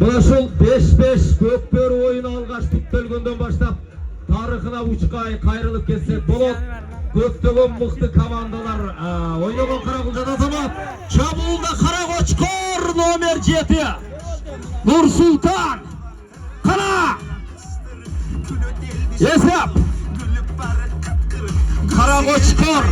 Ошол 5-5 Көкбөрү ойunu алгаш бүктөлгөндөн баштап тарыхына учкай кайрылып кетсек болот. Көптөгөн мыкты командалар ойногон Каракулжада замат. Чабуулда Каракочкор номер 7. Нурсултан. Кана. Есеп. Каракочкор.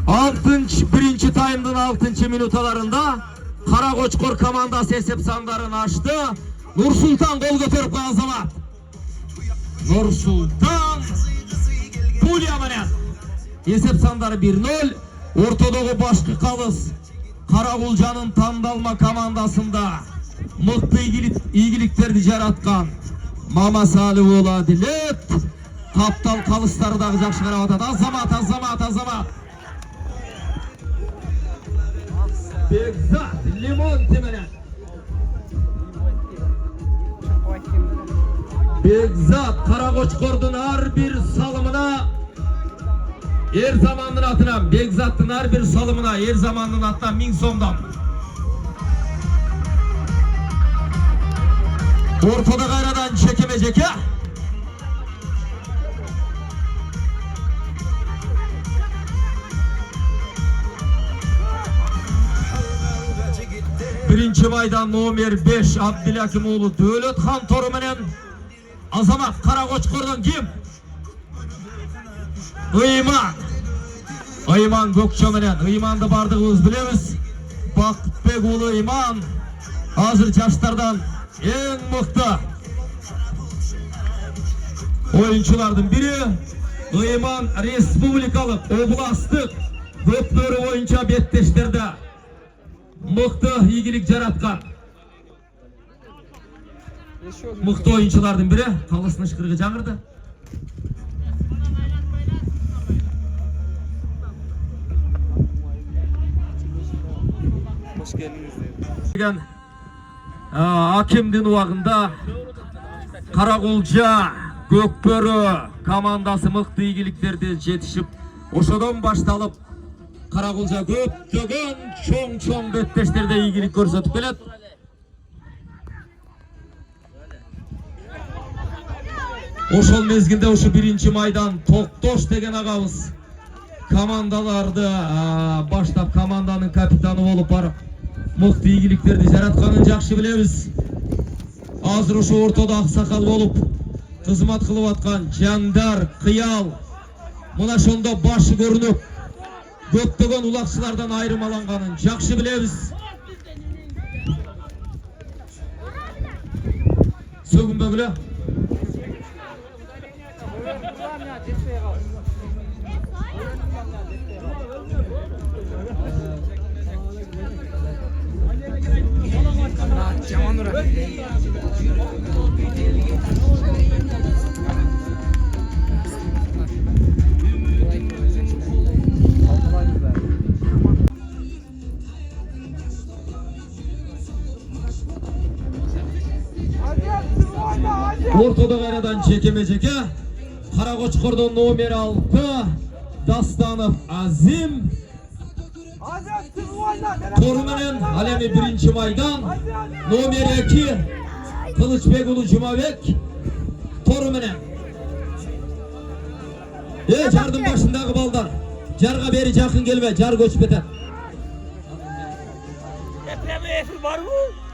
1-ші таймдын 6-ші минуталарында Каракочкор командасы есеп сандарын ашты. Нурсултан гол көтөрүп калган замат. Нурсултан Пулия менен есеп сандары 1-0. Ортодогу башкы калыс Каракулжанын тандалма командасында мыкты ийгиликтерди жараткан Мамасалы уулу Адилет каптал калыстары дагы жакшы карап атат. Азамат Бекзат Лимонти менен Бекзат Каракочкордун ар бир салымына эр замандын атынан, Бекзаттын ар бир салымына эр замандын атынан 1000 сомдон. Ортодо кайрадан жекеме-жеке. Birinci майдан номер 5 Абдилаким уулу Дөөлөтхан тору менен Азамат. Каракочкордон ким? Ыйман Көкчө менен. Ыйманды бардыгыбыз билебиз. Бакытбек уулу Ыйман азыр жаштардан эң мыкты оюнчулардын бири. Ыйман республикалык, областтык Көкбөрү боюнча беттештерде мыкты ийгилик жараткан мыкты оюнчулардын бири. Калыстын ышкырыгы жаңырды. Акимдин убагында Каракулжа Көкбөрү командасы мыкты ийгиликтерди жетишип, ошодон башталып Каракулжа көптөгөн чоң беттештерде ийгилик көрсөтүп келет. Ошол мезгилде ушу 1-ші майдан Токтош деген агабыз командаларды баштап команданын капитаны болуп барып мыкты ийгиликтерди жаратканын жакшы билебиз. Азыр ушу ортодо аксакал болуп кызмат кылып аткан Жандар Кыял мына ошондо башы көрүнүп көптөгөн улакчылардан айырмаланганын жакшы билебиз. Сөгүнбөгүлө. Ортодо кайрадан жекеме-жеке. Каракочкордон номер 6 Дастанов Азим тору менен. Ал эми 1-ші майдан номер 2 Кылычбек уулу Жумабек тору менен. Жардын башындагы балдар, жарга бери жакын келме, жар көчүп кетет.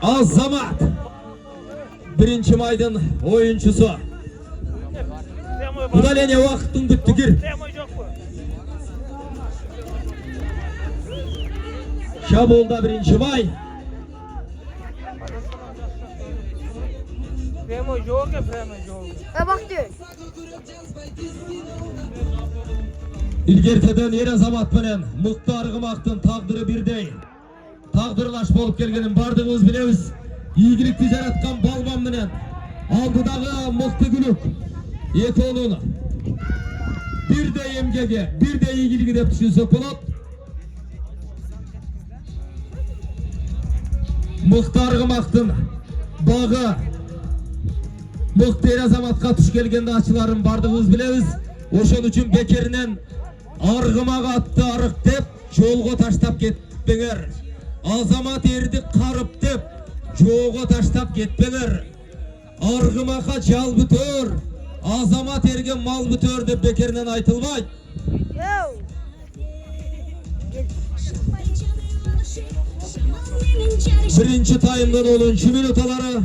Азамат 1-ші майдын оюнчусу. Удаление вакыттын бүттү, кир. Шабуулда 1-ші май. Илгертеден эр Азамат менен мыкты Аргымактын тагдыры бирдей. Тагдырлаш болуп келгенин бардыгыбыз билебиз. Ийгиликти жараткан Балбан менен алдыдагы мыкты күлүк экөөнүн бирдей эмгеги, бирдей ийгилиги деп түшүнсөк болот. Мыкты Аргымактын багы мыкты эр Азаматка туш келгенде ачыларын бардыгыбыз билебиз. Ошон үчүн бекеринен Аргымак атты арык деп жолго таштап кетпеңер. Азамат эрди карып деп Жоға таштап кетпеңер. Арғымақа жал бүтөр, азамат ерген мал бүтөр деп бекерінен айтылбайды. Birinci tayımdan 10. minutaları.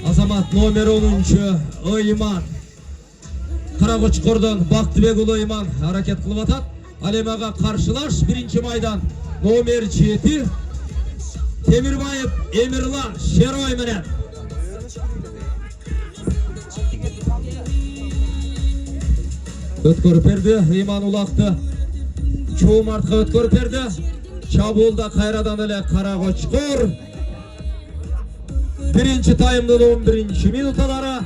Azamat номер 10. Oyman. Karakoçkor'dan Baktibekulu Oyman hareket kılıp atat. Alemaga karşılaş birinci maydan номер 7. Temirbayev Emirlan Şeroy menen. Ötkörüp berdi, Oyman ulaktı. Çoğum artqa ötkörüp berdi. Çabulda kayradan ele Karakoçkor. Birinci tayımdan 11. minutaları.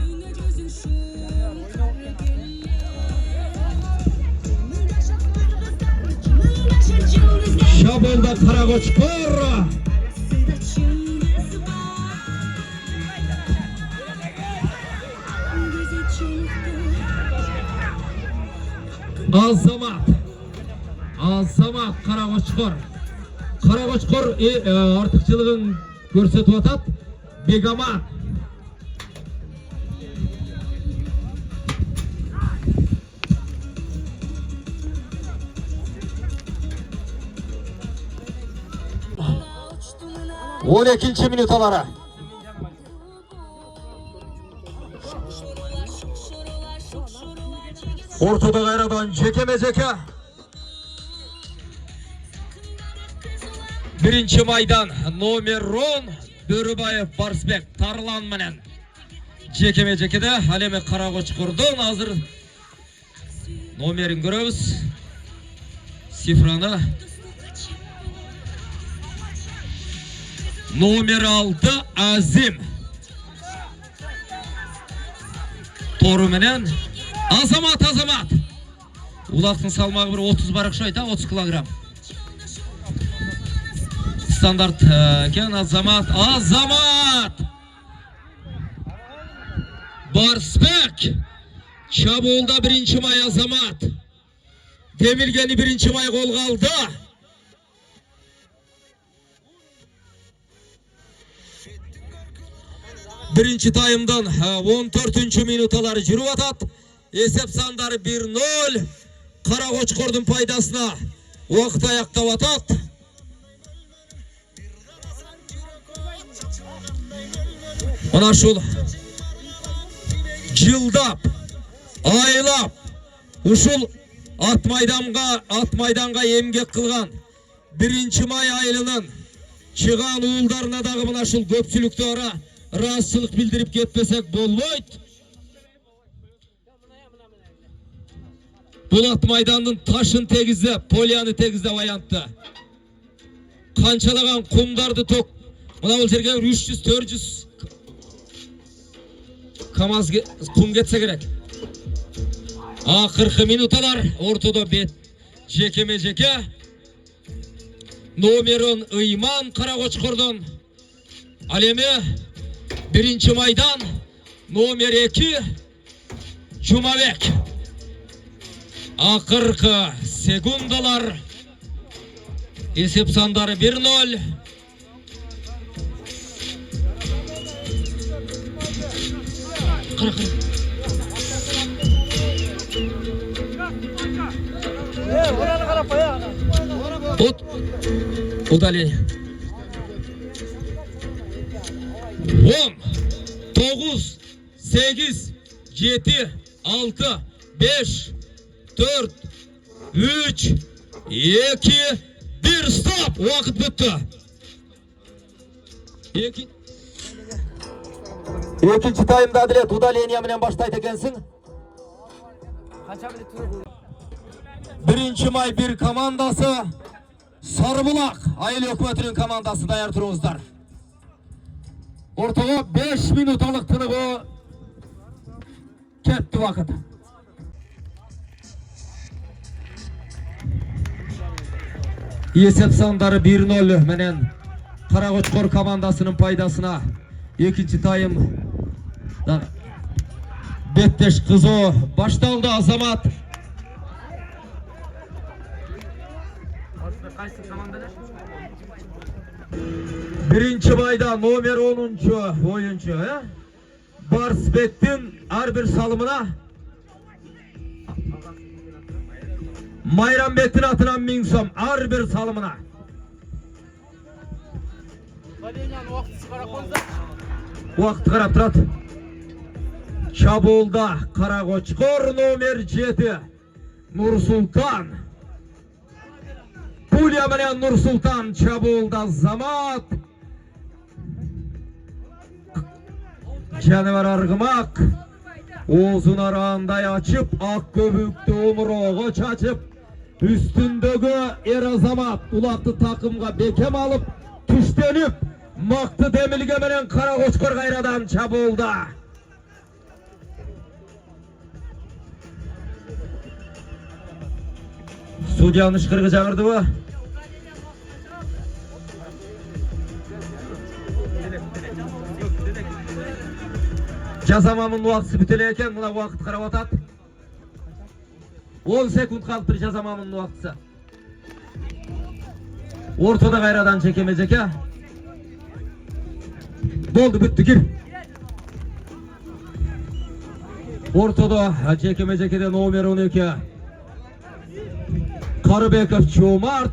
Çabulda Karakoçkor. Azamat Karakoçkor. Karakoçkor artıkçılığın görsetip atat. Begamat. On ikinci minutaları. Ortada gayradan Cekeme Ceke. Birinci maydan номер 10 Börübayev Barsbek Tarlan menen Cekeme Ceke'de Haleme Karakoçkor'dan hazır номерин көрөбүз. Sifrаны номер 6 Azim Toru menen Azamat Ulaqtın salmağı bir 30 baraqша ayta 30 kilogram. Standart ken Azamat Barsbek Çabulda birinci may Azamat Demirgeni birinci may golga aldı. Birinci tayımdan 14. minutaları жүрүп atat. Esep sandары 1-0 Karakoçkor'dun paydasına Oqt ayaktap atat. Mana şul жылдап, айлап, ушул at maydanga emgek kılgan birinci may ayılının çıgan uğuldarına dağı mana şul köpçülükte ara rahatsızlık bildirip ketpesek bolboyt. Bul at maydanın taşın tegizde, polyanı tegizde vayantta. Kançalagan kumdardı tok. Mana bul жерге 300-400 Kamaz kum getse gerek. Akırkı minutalar ortada bet Cekeme Ceke номер 10 Oyman Karakoçkor'dan Alemi birinci maydan номер 2 Cumabek. Akırkı sekundalar esep sandары 1-0. Удаление. 10, 9, 8, 7, 6, 5, 4, 3, 2, 1 stop. Vakit bitti. İkinci tayımda Adilet udaleniya menen başlayt ekensin. Birinci may bir komandası Sarыбulak Ayıl Hökümetinin komandası dayar turuңуздар. Ortaga 5 minutalık tınığı ketti vakit. Esep sandары 1-0 menen Karakoçkor komandasının paydasına ikinci tayım Betteş kızı baştaldı Azamat. Birinci mayda nomer 10. oyuncu Barsbek'tin her bir salımına Mayranbek'tin atınan 1000 som her bir salımına. Vaqt qarab turadi. Çabulda Qaraqochqor nomer 7 Nursultan. Pulya bilan Nursultan Çabulda Zamat. Canavar argımak. Oğuzun arağınday açıp ak göbükte omurağına çaçıp üstündeki er azamat ulattı takımga bekem alıp tüştenip maktı demilge bilen Qaraqochqor gayradan Çabulda. Судьяны ышкыргы жагырды bu. Жазамамын уақыты бүтеле екен, мына уақыт қарап атат. 10 секунд қалыптыр жазамамын уақытысы. Ортада қайрадан жеке. Болды, бүтті, кір. Ортада жеке-жекеден номер 12. Karabekov Çomart.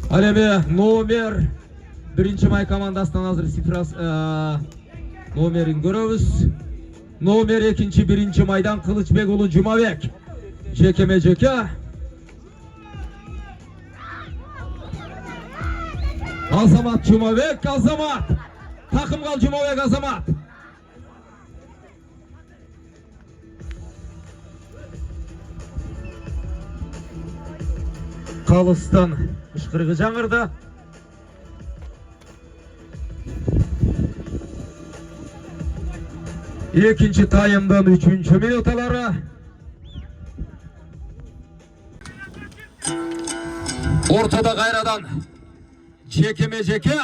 Alemi nomer 1. may komandasından hazır Sifras nomerin görüyoruz. Nomer 2. 1. maydan Kılıçbek ulu Cumabek. Jeke. Azamat Cumabek, Azamat. Takım kal Cumabek, Azamat. Қалыстан ышқырғы жаңырды. Екінші тайымдан 3. минуталары. Ортада қайрадан жеке.